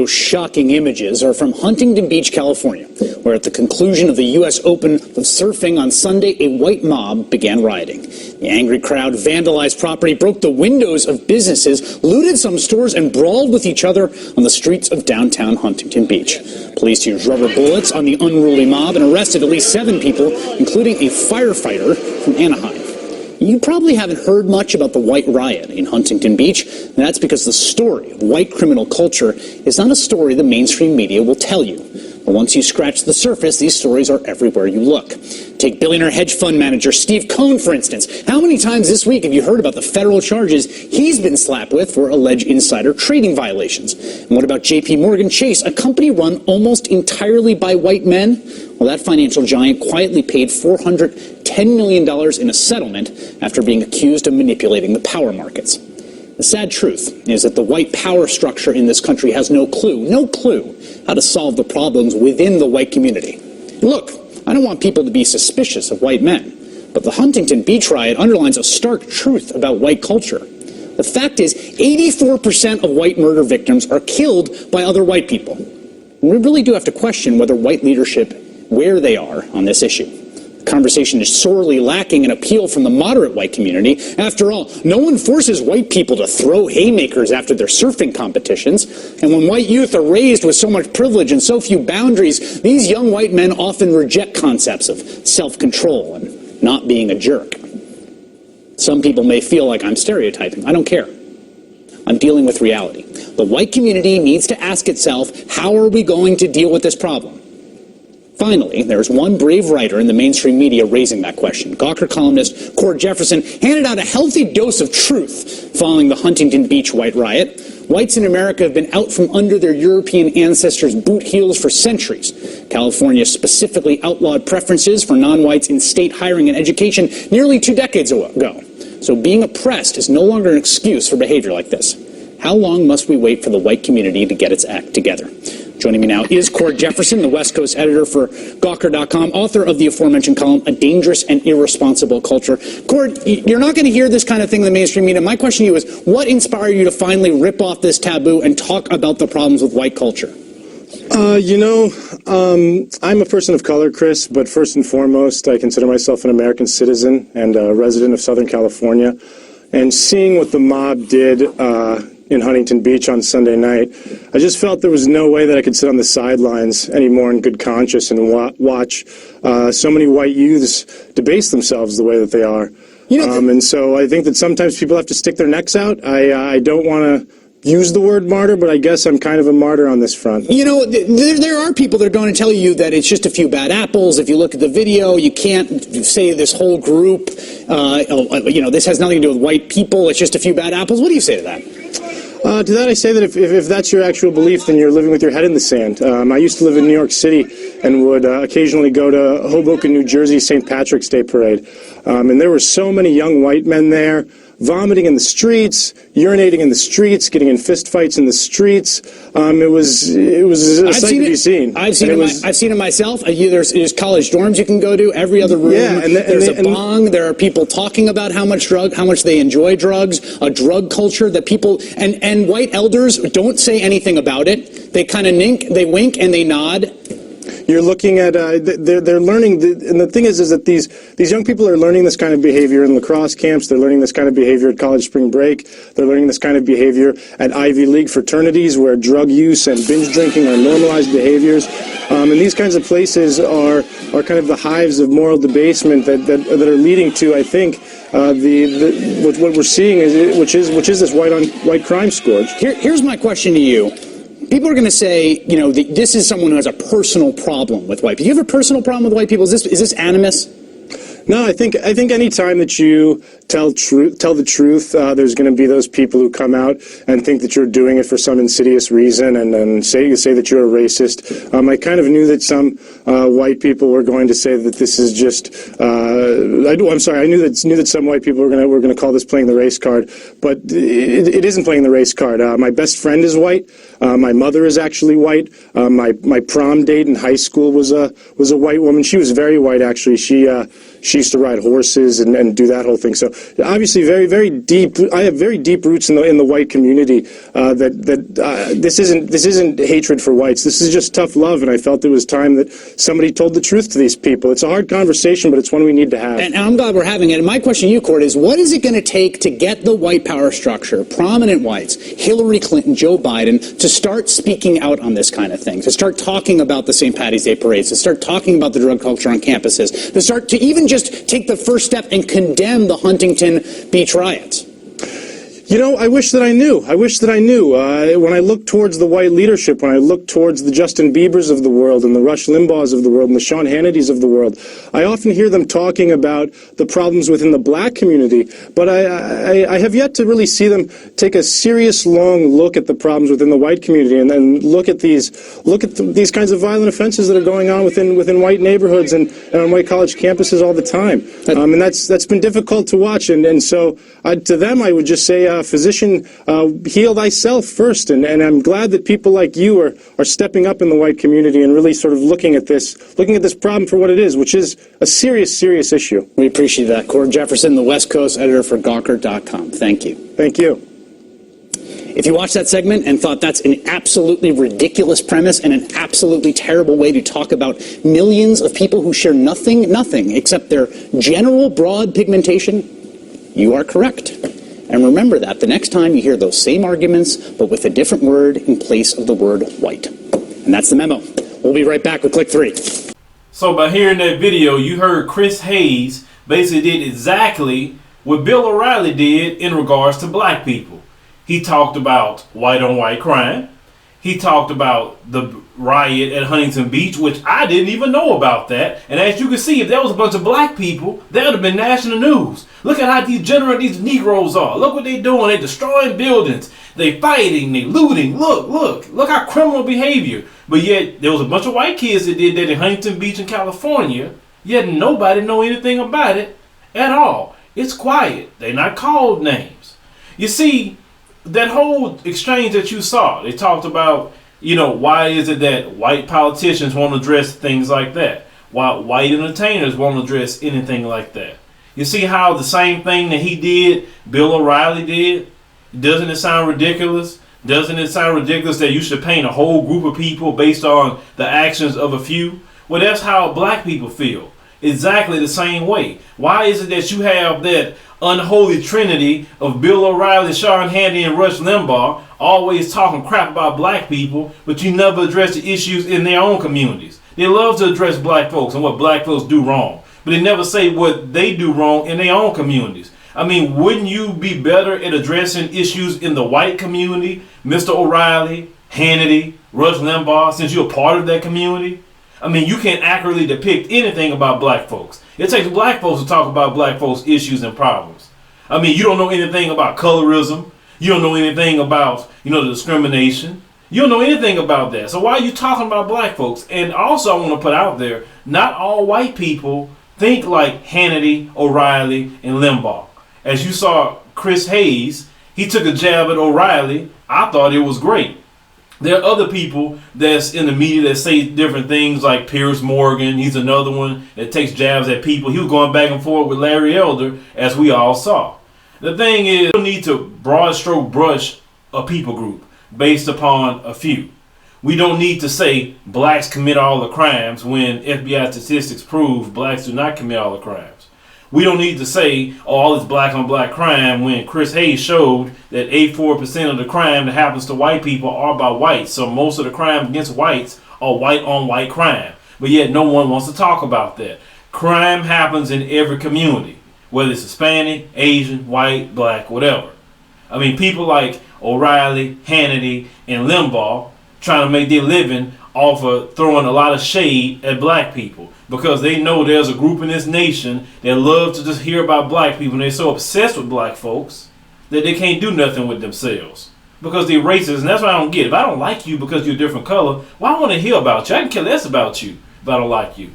most shocking images are from Huntington Beach, California, where at the conclusion of the U.S. Open of surfing on Sunday, a white mob began rioting. The angry crowd vandalized property, broke the windows of businesses, looted some stores, and brawled with each other on the streets of downtown Huntington Beach. Police used rubber bullets on the unruly mob and arrested at least 7 people, including a firefighter from Anaheim. You probably haven't heard much about the White Riot in Huntington Beach, and that's because the story of white criminal culture is not a story the mainstream media will tell you. But once you scratch the surface, these stories are everywhere you look. Take billionaire hedge fund manager Steve Cohen, for instance. How many times this week have you heard about the federal charges he's been slapped with for alleged insider trading violations? And what about JP Morgan Chase, a company run almost entirely by white men? Well, that financial giant quietly paid $410 million in a settlement after being accused of manipulating the power markets. The sad truth is that the white power structure in this country has no clue how to solve the problems within the white community. And look, I don't want people to be suspicious of white men, but the Huntington Beach riot underlines a stark truth about white culture. The fact is, 84% of white murder victims are killed by other white people. And we really do have to question whether white leadership, where they are on this issue. The conversation is sorely lacking an appeal from the moderate white community. After all, no one forces white people to throw haymakers after their surfing competitions. And when white youth are raised with so much privilege and so few boundaries, these young white men often reject concepts of self-control and not being a jerk. Some people may feel like I'm stereotyping. I don't care. I'm dealing with reality. The white community needs to ask itself, how are we going to deal with this problem? Finally, there's one brave writer in the mainstream media raising that question. Gawker columnist Cord Jefferson handed out a healthy dose of truth following the Huntington Beach white riot. Whites in America have been out from under their European ancestors' boot heels for centuries. California specifically outlawed preferences for non-whites in state hiring and education nearly 2 decades ago. So being oppressed is no longer an excuse for behavior like this. How long must we wait for the white community to get its act together? Joining me now is Cord Jefferson, the West Coast editor for Gawker.com, author of the aforementioned column, A Dangerous and Irresponsible Culture. Cord, you're not going to hear this kind of thing in the mainstream media. My question to you is, what inspired you to finally rip off this taboo and talk about the problems with white culture? I'm a person of color, Chris, but first and foremost, I consider myself an American citizen and a resident of Southern California. And seeing what the mob did in Huntington Beach on Sunday night, I just felt there was no way that I could sit on the sidelines anymore in good conscience and watch so many white youths debase themselves the way that they are. And so I think that sometimes people have to stick their necks out. I don't want to use the word martyr, but I guess I'm kind of a martyr on this front. You know, there are people that are going to tell you that it's just a few bad apples. If you look at the video, you can't say this whole group, this has nothing to do with white people. It's just a few bad apples. What do you say to that? To that I say that if that's your actual belief, then you're living with your head in the sand. I used to live in New York City and would occasionally go to Hoboken, New Jersey, St. Patrick's Day Parade. And there were so many young white men there, vomiting in the streets, urinating in the streets, getting in fistfights in the streets. It was a sight to be seen. I've seen it myself. There's college dorms you can go to. Every other room, there's a bong. There are people talking about how much they enjoy drugs. A drug culture that people and white elders don't say anything about it. They kind of they wink and they nod. You're looking at they're learning, and the thing is that these young people are learning this kind of behavior in lacrosse camps. They're learning this kind of behavior at college spring break. They're learning this kind of behavior at Ivy League fraternities, where drug use and binge drinking are normalized behaviors. And these kinds of places are kind of the hives of moral debasement that are leading to, I think, what we're seeing which is this white crime scourge. Here's my question to you. People are going to say, this is someone who has a personal problem with white people. Do you have a personal problem with white people? Is this animus? No, I think any time that you tell the truth, there's going to be those people who come out and think that you're doing it for some insidious reason and say that you're a racist. I kind of knew that some white people were going to say that this is just. I knew that some white people were going to call this playing the race card, but it isn't playing the race card. My best friend is white. My mother is actually white. My prom date in high school was a white woman. She was very white, actually. she used to ride horses and do that whole thing. So obviously very, very deep. I have very deep roots in the white community. This isn't hatred for whites. This is just tough love, and I felt it was time that somebody told the truth to these people. It's a hard conversation, but it's one we need to have. And I'm glad we're having it. And my question to you, Court, is what is it going to take to get the white power structure, prominent whites, Hillary Clinton, Joe Biden, to start speaking out on this kind of thing, to start talking about the St. Patty's Day parades, to start talking about the drug culture on campuses, to even just take the first step and condemn the Huntington Beach riots? You know, I wish that I knew. I wish that I knew. When I look towards the white leadership, when I look towards the Justin Biebers of the world and the Rush Limbaughs of the world and the Sean Hannitys of the world, I often hear them talking about the problems within the black community, but I have yet to really see them take a serious, long look at the problems within the white community and then look at these kinds of violent offenses that are going on within white neighborhoods and on white college campuses all the time. And that's been difficult to watch. And so to them, I would just say, physician, heal thyself first, and I'm glad that people like you are stepping up in the white community and really sort of looking at this problem for what it is, which is a serious, serious issue. We appreciate that. Cord Jefferson, the West Coast editor for Gawker.com. Thank you. Thank you. If you watched that segment and thought that's an absolutely ridiculous premise and an absolutely terrible way to talk about millions of people who share nothing except their general broad pigmentation, you are correct. And remember that the next time you hear those same arguments, but with a different word in place of the word white. And that's the memo. We'll be right back with Click 3. So by hearing that video, you heard Chris Hayes basically did exactly what Bill O'Reilly did in regards to black people. He talked about white-on-white crime. He talked about the riot at Huntington Beach, which I didn't even know about that. And as you can see, if there was a bunch of black people, that would have been national news. Look at how degenerate these Negroes are. Look what they're doing. They're destroying buildings. They're fighting. They're looting. Look how criminal behavior. But yet, there was a bunch of white kids that did that in Huntington Beach in California. Yet nobody know anything about it at all. It's quiet. They're not called names. You see, that whole exchange that you saw, they talked about, why is it that white politicians won't address things like that? Why white entertainers won't address anything like that? You see how the same thing that he did, Bill O'Reilly did? Doesn't it sound ridiculous? Doesn't it sound ridiculous that you should paint a whole group of people based on the actions of a few? Well, that's how black people feel. Exactly the same way. Why is it that you have that unholy trinity of Bill O'Reilly, Sean Hannity, and Rush Limbaugh always talking crap about black people, but you never address the issues in their own communities? They love to address black folks and what black folks do wrong, but they never say what they do wrong in their own communities. I mean, wouldn't you be better at addressing issues in the white community, Mr. O'Reilly, Hannity, Rush Limbaugh, since you're a part of that community? I mean, you can't accurately depict anything about black folks. It takes black folks to talk about black folks' issues and problems. I mean, you don't know anything about colorism. You don't know anything about, the discrimination. You don't know anything about that. So why are you talking about black folks? And also, I want to put out there, not all white people think like Hannity, O'Reilly, and Limbaugh. As you saw Chris Hayes, he took a jab at O'Reilly. I thought it was great. There are other people that's in the media that say different things, like Piers Morgan. He's another one that takes jabs at people. He was going back and forth with Larry Elder, as we all saw. The thing is, you don't need to broad stroke brush a people group based upon a few. We don't need to say blacks commit all the crimes when FBI statistics prove blacks do not commit all the crimes. We don't need to say, all this black on black crime when Chris Hayes showed that 84% of the crime that happens to white people are by whites. So most of the crime against whites are white on white crime. But yet no one wants to talk about that. Crime happens in every community, whether it's Hispanic, Asian, white, black, whatever. I mean, people like O'Reilly, Hannity, and Limbaugh trying to make their living off of throwing a lot of shade at black people, because they know there's a group in this nation that love to just hear about black people, and they're so obsessed with black folks that they can't do nothing with themselves because they're racist. And that's what I don't get. If I don't like you because you're a different color, well, I want to hear about you. I can care less about you if I don't like you.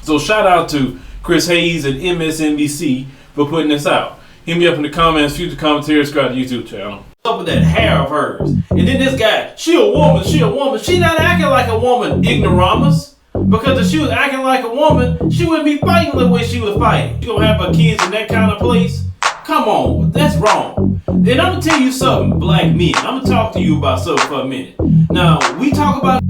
So shout out to Chris Hayes and MSNBC for putting this out. Hit me up in the comments, future commentators, Scott YouTube channel. Up with that hair of hers. And then this guy, she a woman. She not acting like a woman, ignoramus. Because if she was acting like a woman, she wouldn't be fighting the way she was fighting. She gonna have her kids in that kind of place? Come on, that's wrong. And I'm gonna tell you something, black men. I'm gonna talk to you about something for a minute. Now, we talk about